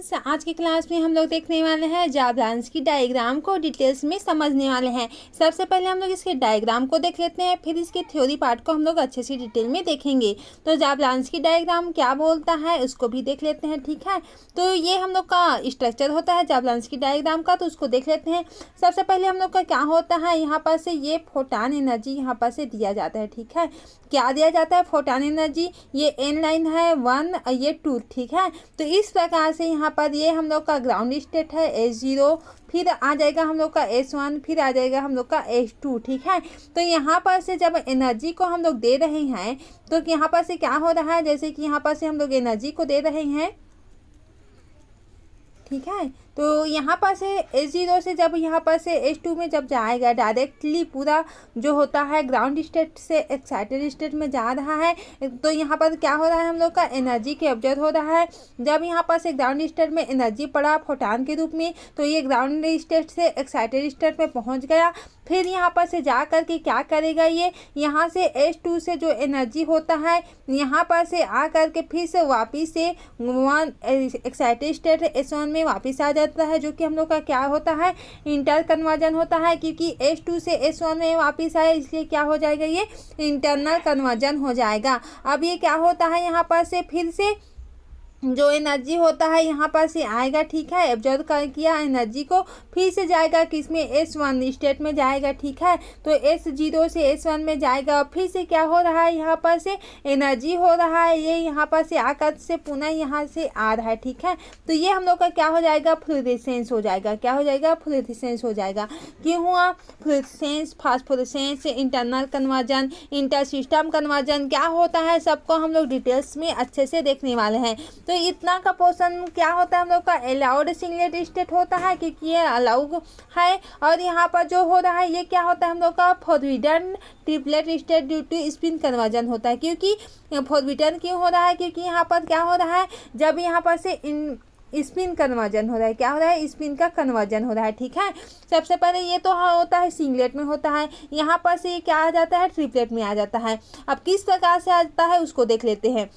Friends, आज की class में हम लोग देखने वाले हैं जाब्रांस की डायग्राम को डिटेल्स में समझने वाले हैं। सबसे पहले हम लोग इसके डायग्राम को देख लेते हैं, फिर इसके थ्योरी पार्ट को हम लोग अच्छे से डिटेल में देखेंगे। तो जाब्रांस की डायग्राम क्या बोलता है उसको भी देख लेते हैं, ठीक है। तो ये हम लोग का स्ट्रक्चर होता है जाब्रांस की डायग्राम का, तो उसको देख लेते हैं। सबसे पहले हम लोग का क्या होता है, यहाँ पर से ये फोटॉन एनर्जी यहाँ पर से दिया जाता है, ठीक है। क्या दिया जाता है, फोटॉन एनर्जी। ये एन लाइन है 1, ये 2, ठीक है। तो इस प्रकार से यहाँ पर ये हम लोग का ग्राउंड स्टेट है S0, फिर आ जाएगा हम लोग का S1, फिर आ जाएगा हम लोग का S2, ठीक है। तो यहाँ पर से जब एनर्जी को हम लोग दे रहे हैं तो यहाँ पर से क्या हो रहा है, जैसे कि यहाँ पर से हम लोग एनर्जी को दे रहे हैं, ठीक है। तो यहाँ पर से S0 से जब यहाँ पर से S2 में जब जाएगा, डायरेक्टली पूरा जो होता है ग्राउंड स्टेट से एक्साइटेड स्टेट में जा रहा है, तो यहाँ पर क्या हो रहा है, हम लोग का एनर्जी कैप्चर हो रहा है। जब यहाँ पर से ग्राउंड स्टेट में एनर्जी पड़ा फोटॉन के रूप में, तो ये ग्राउंड स्टेट से एक्साइटेड स्टेट में पहुँच गया। फिर यहाँ पर से जा कर के क्या करेगा, ये यहाँ से S2 से जो एनर्जी होता है यहाँ पर से आ कर के फिर से वापिस से एक्साइटेड स्टेट S1 में वापस आ जाता है, जो कि हम लोग का क्या होता है, इंटर कन्वर्जन होता है। क्योंकि S2 से S1 में वापस आया, इसलिए क्या हो जाएगा, ये इंटरनल कन्वर्जन हो जाएगा। अब ये क्या होता है, यहाँ पर से फिर से जो एनर्जी होता है यहाँ पर से आएगा, ठीक है। एब्जॉर्ब कर किया एनर्जी को, फिर से जाएगा किसमें, S1 स्टेट में जाएगा, ठीक है। तो S0 से S1 में जाएगा, फिर से क्या हो रहा है, यहाँ पर से एनर्जी हो रहा है, ये यहाँ पर से आकर से पुनः यहाँ से आ रहा है, ठीक है। तो ये हम लोग का क्या हो जाएगा, फ्लोरेसेंस हो जाएगा। क्या हो जाएगा, फ्लोरेसेंस हो जाएगा। क्यों हुआ, fluorescence, phosphorescence, internal conversion, inter system conversion क्या होता है, सबको हम लोग डिटेल्स में अच्छे से देखने वाले हैं। तो इतना का पोर्शन क्या होता है, हम लोग का अलाउड सिंगलेट स्टेट होता है, क्योंकि ये अलाउड है। और यहाँ पर जो हो रहा है ये क्या होता है, हम लोग का forbidden triplet state due to spin conversion होता है। क्योंकि फॉरबिडन क्यों हो रहा है, क्योंकि यहाँ पर क्या हो रहा है, जब यहाँ पर से स्पिन कन्वर्जन हो रहा है, क्या हो रहा है, स्पिन का कन्वर्जन हो रहा है, ठीक है। सबसे पहले ये तो होता है सिंगलेट में होता है, यहाँ पर से ये क्या आ जाता है, ट्रिपलेट में आ जाता है। अब किस प्रकार से आता है उसको देख लेते हैं।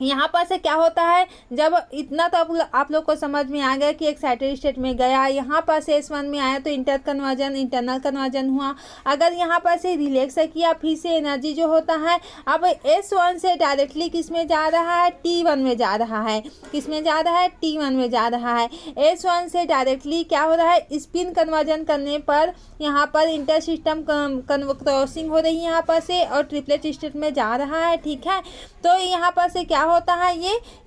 यहाँ पर से क्या होता है, जब इतना तो आप लोग को समझ में आ गया कि एक्साइटेड स्टेट में गया, यहाँ पर से S1 में आया तो इंटरनल कन्वर्जन हुआ। अगर यहाँ पर से रिलैक्स किया, फिर से एनर्जी जो होता है अब S1 से डायरेक्टली किस में जा रहा है, T1 में जा रहा है। किस में जा रहा है, T1 में जा रहा है। S1 से डायरेक्टली क्या हो रहा है, स्पिन कन्वर्जन करने पर यहाँ पर इंटर सिस्टम क्रॉसिंग हो रही है यहाँ पर से, और ट्रिपलेट स्टेट में जा रहा है, ठीक है। तो यहाँ पर से क्या होता है,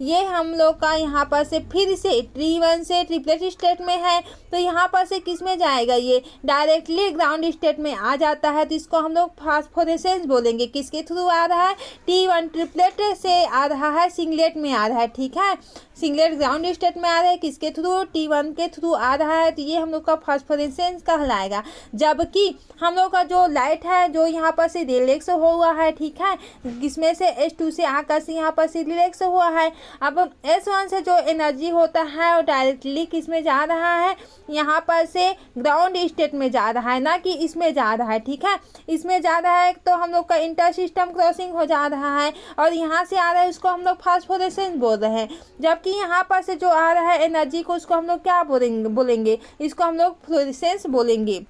ये हम लोग का यहाँ पर से फिर से T1 से ट्रिपलेट स्टेट में है, तो यहाँ पर से किस में जाएगा, ये डायरेक्टली ग्राउंड स्टेट में आ जाता है। तो इसको हम लोग फास्फोरेसेंस बोलेंगे। किसके थ्रू आ रहा है, T1 ट्रिपलेट से आ रहा है, सिंगलेट में आ रहा है, ठीक है। सिंगलेट ग्राउंड स्टेट में आ रहा है, किसके थ्रू, T1 के थ्रू आ रहा है। तो ये हम लोग का फास्फोरेसेंस कहलाएगा। जबकि हम लोग का जो लाइट है जो यहाँ पर से रिलैक्स हुआ है, ठीक है, किसमें से S2 से आकर से यहाँ पर से रिलैक्स हुआ है। अब S1 से जो एनर्जी होता है वो डायरेक्टली किस में जा रहा है, यहाँ पर से ग्राउंड स्टेट में जा रहा है, ना कि इसमें जा रहा है, ठीक है। इसमें जा रहा है तो हम लोग का इंटर सिस्टम क्रॉसिंग हो जा रहा है, और यहाँ से आ रहा है, उसको हम लोग फास्फोरेसेंस बोल रहे हैं। जबकि यहाँ पर से जो आ रहा है एनर्जी को, उसको हम लोग क्या बोलेंगे, इसको हम लोग फ्लोरेसेंस बोलेंगे,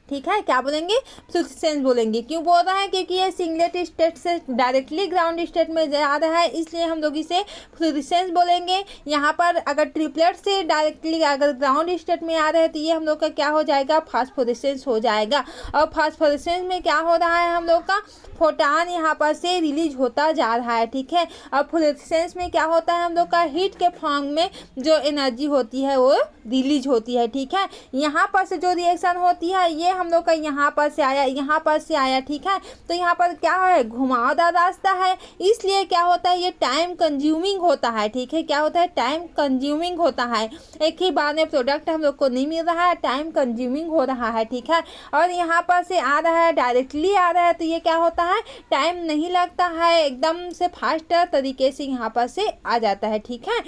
ठीक है। क्या बोलेंगे, फ्लोरेसेंस बोलेंगे। क्यों बोल रहा है, क्योंकि ये सिंगलेट स्टेट से डायरेक्टली ग्राउंड स्टेट में जा रहा है, इसलिए हम लोग इसे फ्लोरेसेंस बोलेंगे। यहाँ पर अगर ट्रिपलेट से डायरेक्टली अगर ग्राउंड स्टेट में आ रहे हैं तो ये हम लोग का क्या हो जाएगा, फास्फोरेसेंस हो जाएगा। और फास्फोरेसेंस में क्या हो रहा है, हम लोग का फोटॉन यहाँ पर से रिलीज होता जा रहा है, ठीक है। और फ्लोरेसेंस में क्या होता है, हम लोग का हीट के फॉर्म में जो एनर्जी होती है वो रिलीज होती है, ठीक है। यहाँ पर से जो रिएक्शन होती है ये हम लोग का यहाँ पर से आया, यहाँ पर से आया, ठीक है। तो यहाँ पर क्या है, घुमावदार रास्ता है, इसलिए क्या होता है, ये टाइम कंज्यूमिंग होता है, ठीक है। क्या होता है, टाइम कंज्यूमिंग होता है। एक ही बार में प्रोडक्ट हम लोग को नहीं मिल रहा है, टाइम कंज्यूमिंग हो रहा है, ठीक है। और यहाँ पर से आ रहा है, डायरेक्टली आ रहा है, तो ये क्या होता है, टाइम नहीं लगता है, एकदम से फास्ट तरीके से यहाँ पर से आ जाता है, ठीक है।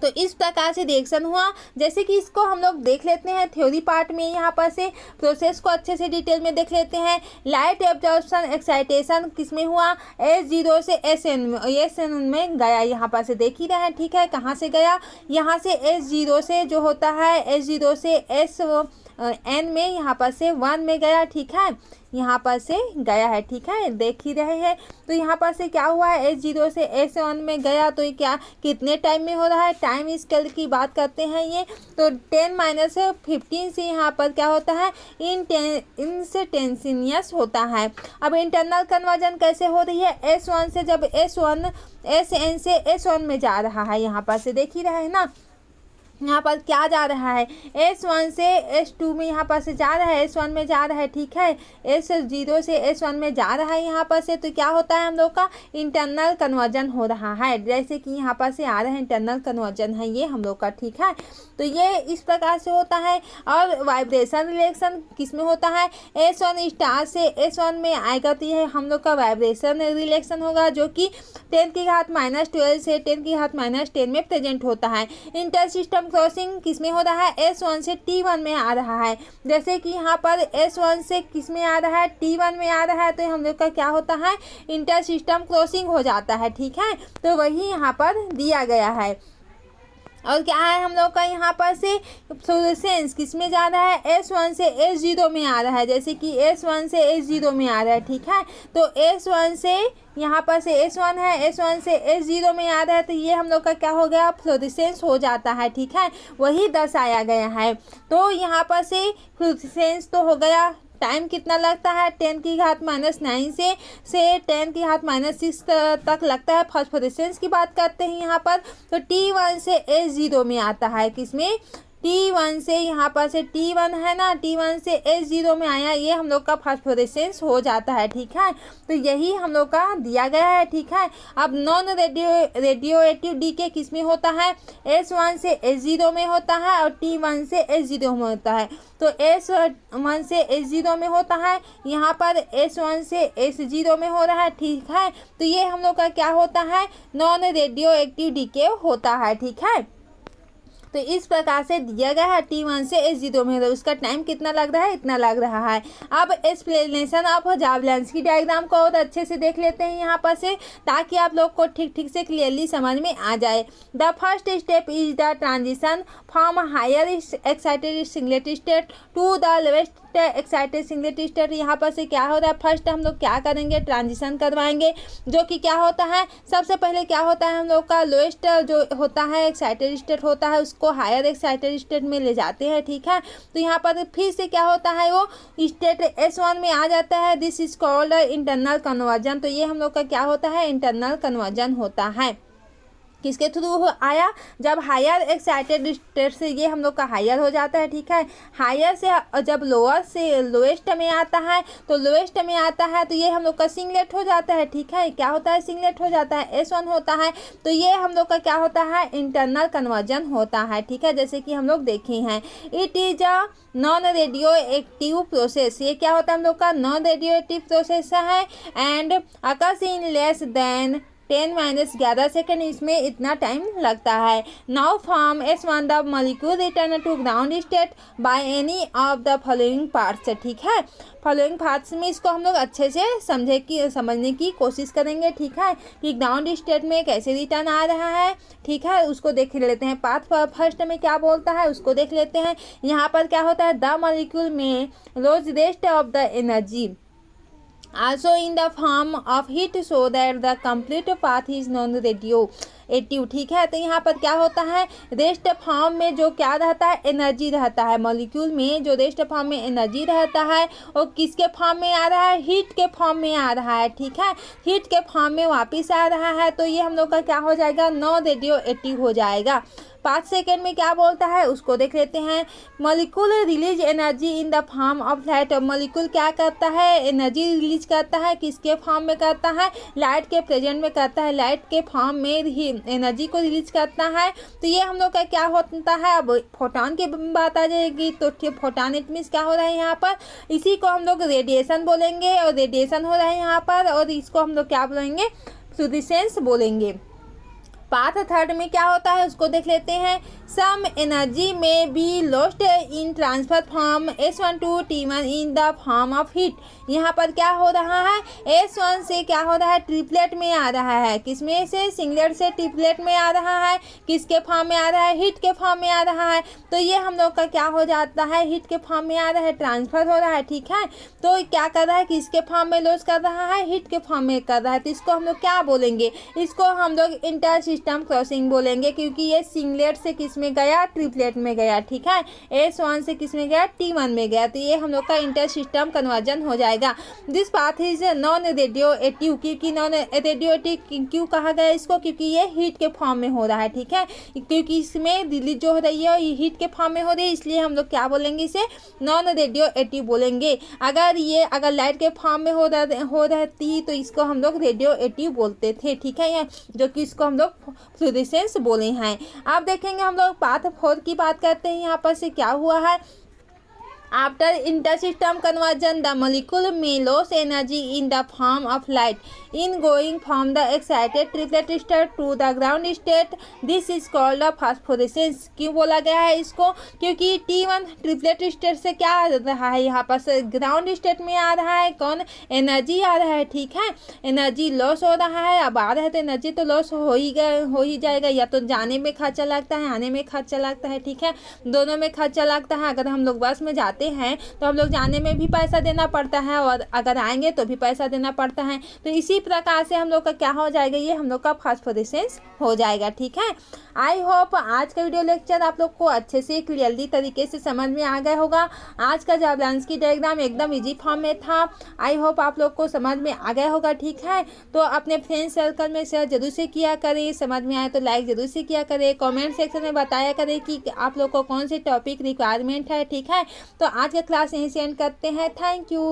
तो इस प्रकार से रिएक्शन हुआ। जैसे कि इसको हम लोग देख लेते हैं थ्योरी पार्ट में, यहाँ पर से प्रोसेस को अच्छे से डिटेल में देख लेते हैं। लाइट एब्जॉर्प्शन एक्साइटेशन किस में हुआ, S0 से SN में गया। यहाँ पर से देख ही रहे हैं, ठीक है, कहाँ से गया, यहाँ से S0 से जो होता है S0 से SN में यहाँ पर से 1 में गया, ठीक है, यहाँ पर से गया है, ठीक है, देख ही रहे हैं। तो यहाँ पर से क्या हुआ है, S0 से S1 में गया, तो ये क्या कितने टाइम में हो रहा है, टाइम स्केल की बात करते हैं ये। तो 10-15 से यहाँ पर क्या होता है, इंस्टेंटेनियस होता है। अब इंटरनल कन्वर्जन कैसे हो रही है, S1 से जब SN से S1 में जा रहा है, यहाँ पर से देख ही रहे हैं ना, यहाँ पर क्या जा रहा है, S1 से S2 में यहाँ पर से जा रहा है, S1 में जा रहा है, ठीक है, S0 से S1 में जा रहा है यहाँ पर से। तो क्या होता है, हम लोग का इंटरनल कन्वर्जन हो रहा है, जैसे कि यहाँ पर से आ रहा है इंटरनल कन्वर्जन है ये हम लोग का, ठीक है। तो ये इस प्रकार से होता है। और वाइब्रेशन रिलेशन किस में होता है, S1 स्टार से S1 में आएगा, तो ये हम लोग का वाइब्रेशन रिलेशन होगा, जो कि 10⁻⁻12 से 10⁻10 में प्रेजेंट होता है। इंटर सिस्टम क्रॉसिंग किस में हो रहा है, S1 से T1 में आ रहा है। जैसे कि यहाँ पर S1 से किस में आ रहा है, T1 में आ रहा है, तो हम लोग का क्या होता है, इंटर सिस्टम क्रॉसिंग हो जाता है, ठीक है। तो वही यहाँ पर दिया गया है। और क्या है हम लोग का यहाँ पर से फ्लोरेसेंस किस में जा रहा है, S1 से S0 में आ रहा है। जैसे कि S1 से S0 में आ रहा है, ठीक है। तो S1 से यहाँ पर से S1 है, S1 से S0 में आ रहा है, तो ये हम लोग का क्या हो गया, फ्लोरेसेंस हो जाता है, ठीक है, वही दर्शाया गया है। तो यहाँ पर से फ्लोरेसेंस तो हो गया। टाइम कितना लगता है, 10⁻⁻9 से 10⁻6 तक लगता है। फास्फोरेसेंस की बात करते हैं यहाँ पर, तो T1 से S0 में आता है, किसमें, T1 से यहाँ पर से T1 है ना, T1 से S0 में आया, ये हम लोग का फास्फोरेसेंस हो जाता है, ठीक है। तो यही हम लोग का दिया गया है, ठीक है। अब नॉन रेडियो एक्टिव डीके किस में होता है, S1 से S0 में होता है और T1 से S0 में होता है। तो S1 से S0 में होता है, यहाँ पर S1 से S0 में हो रहा है, ठीक है। तो ये हम लोग का क्या होता है, नॉन रेडियो एक्टिव डीके होता है, ठीक है। तो इस प्रकार से दिया गया है, T1 से S0 में, उसका टाइम कितना लग रहा है, इतना लग रहा है। अब एक्सप्लेनेशन ऑफ जावलेंस्की डायग्राम को और अच्छे से देख लेते हैं यहाँ पर से, ताकि आप लोग को ठीक से क्लियरली समझ में आ जाए। The first step is the transition from higher excited singlet state to the lowest excited singlet state. यहाँ पर से क्या हो रहा है, फर्स्ट हम लोग क्या करेंगे, ट्रांजिशन करवाएंगे, जो कि क्या होता है, सबसे पहले क्या होता है, हम लोग का लोएस्ट जो होता है एक्साइटेड स्टेट होता है, उसको हायर एक्साइटेड स्टेट में ले जाते हैं, ठीक है। तो यहाँ पर फिर से क्या होता है, वो स्टेट S1 में आ जाता है। This is called internal conversion. तो ये हम लोग का क्या होता है, इंटरनल कन्वर्जन होता है। किसके थ्रू आया, जब हायर एक्साइटेड स्टेट से ये हम लोग का हायर हो जाता है, ठीक है। हायर से जब लोअर से लोएस्ट में आता है, तो लोएस्ट में आता है, तो ये हम लोग का सिंगलेट हो जाता है, ठीक है। क्या होता है, सिंगलेट हो जाता है, S1 होता है। तो ये हम लोग का क्या होता है, इंटरनल कन्वर्जन होता है, ठीक है, जैसे कि हम लोग देखे हैं। It is a non radioactive process. ये क्या होता है, हम लोग का नॉन रेडियो एक्टिव प्रोसेस है and occurs in less than 10-11 second, इसमें इतना टाइम लगता है। Now from S1 the molecule return to ground state by any of the following parts, ठीक है। फॉलोइंग पार्ट्स में इसको हम लोग अच्छे से समझने की कोशिश करेंगे, ठीक है, कि ग्राउंड स्टेट में कैसे रिटर्न आ रहा है, ठीक है, उसको देख लेते हैं। पार्ट फर्स्ट में क्या बोलता है उसको देख लेते हैं। यहाँ पर क्या होता है, द मॉलिक्यूल में loss rest of the energy also in the form of heat so that the complete path is non-radioactive, ठीक है। तो यहाँ पर क्या होता है, रेस्ट फॉर्म में जो क्या रहता है, एनर्जी रहता है। मॉलिक्यूल में जो रेस्ट फॉर्म में एनर्जी रहता है, और किसके फॉर्म में आ रहा है, हीट के फॉर्म में आ रहा है, ठीक है, हीट के फॉर्म में वापस आ रहा है। तो ये हम लोग का क्या हो जाएगा, नॉन रेडियोएक्टिव हो जाएगा। 5 सेकेंड में क्या बोलता है उसको देख लेते हैं। Molecule release energy in the form of light. Molecule क्या करता है, एनर्जी रिलीज करता है, किसके फॉर्म में करता है, लाइट के प्रेजेंट में करता है, लाइट के फॉर्म में ही एनर्जी को रिलीज करता है। तो ये हम लोग का क्या होता है, अब फोटोन की बात आ जाएगी। तो फोटोन इट मीन्स क्या हो रहा है यहाँ पर, इसी को हम लोग रेडिएशन बोलेंगे, और रेडिएशन हो रहा है यहाँ पर, और इसको हम लोग क्या बोलेंगे, फ्लूरेसेंस बोलेंगे। पार्ट थर्ड में क्या होता है उसको देख लेते हैं। सम एनर्जी में be lost in transfer from S1 to T1 in the form of heat. यहाँ पर क्या हो रहा है, S1 से क्या हो रहा है, ट्रिपलेट में आ रहा है। किसमें से, सिंगलेट से ट्रिपलेट में आ रहा है। किसके फॉर्म में आ रहा है, हीट के फॉर्म में आ रहा है। तो ये हम लोग का क्या हो जाता है, हीट के फॉर्म में आ रहा है, ट्रांसफर हो रहा है। ठीक है, तो क्या कर रहा है, किसके फॉर्म में लॉस कर रहा है, हीट के फॉर्म में कर रहा है। तो इसको हम लोग क्या बोलेंगे, इसको हम लोग इंटर सिस्टम क्रॉसिंग बोलेंगे, क्योंकि ये सिंगलेट से किस में गया, ट्रिपलेट में गया। ठीक है, S1 से किस में गया, T1 में गया। तो ये हम लोग का इंटर सिस्टम कन्वर्जन हो जाएगा। This path is non radio active. क्योंकि नॉन रेडियो एक्टिव क्यों कहा गया इसको, क्योंकि ये हीट के फॉर्म में हो रहा है। ठीक है, क्योंकि इसमें रिलीज जो हो रही है ये हीट के फॉर्म में हो रही है, इसलिए हम लोग क्या बोलेंगे, इसे नॉन रेडियो एक्टिव बोलेंगे। अगर लाइट के फॉर्म में हो रहती तो इसको हम लोग रेडियो एक्टिव बोलते थे। ठीक है, जो कि इसको हम लोग फ्लोरेसेंस बोले हैं। अब देखेंगे हम लोग पार्ट 4 की बात करते हैं। यहाँ पर से क्या हुआ है, After intersystem conversion, the molecule may lose energy in the form of light in going from the excited triplet state to the ground state. This is called a phosphorescence. क्यों बोला गया है इसको, क्योंकि T1 ट्रिपलेट स्टेट से क्या आ रहा है, यहाँ पर से ग्राउंड स्टेट में आ रहा है, कौन, एनर्जी आ रहा है। ठीक है, एनर्जी लॉस हो रहा है। अब आ रहा है तो एनर्जी तो लॉस हो ही जाएगा, या तो जाने में खर्चा लगता है, आने में खर्चा लगता है। ठीक है, दोनों में खर्चा लगता है। अगर हम लोग बस में जाते हैं तो हम लोग जाने में भी पैसा देना पड़ता है, और अगर आएंगे तो भी पैसा देना पड़ता है। तो इसी प्रकार से हम लोग का क्या हो जाएगा, ये हम लोग का फास्फोरेसेंस हो जाएगा। ठीक है, आई होप आज का वीडियो लेक्चर आप लोग को अच्छे से क्लियरली तरीके से समझ में आ गया होगा। आज का जाब्लांस्की डायग्राम एकदम इजी फॉर्म में था। आई होप आप लोग को समझ में आ गया होगा। ठीक है, तो अपने फ्रेंड सर्कल में शेयर जरूर से किया करें। समझ में आए तो लाइक जरूर से किया करें। कमेंट सेक्शन में बताया करें कि आप लोग को कौन से टॉपिक रिक्वायरमेंट है। ठीक है, तो आज का क्लास यहीं से एंड करते हैं। Thank you.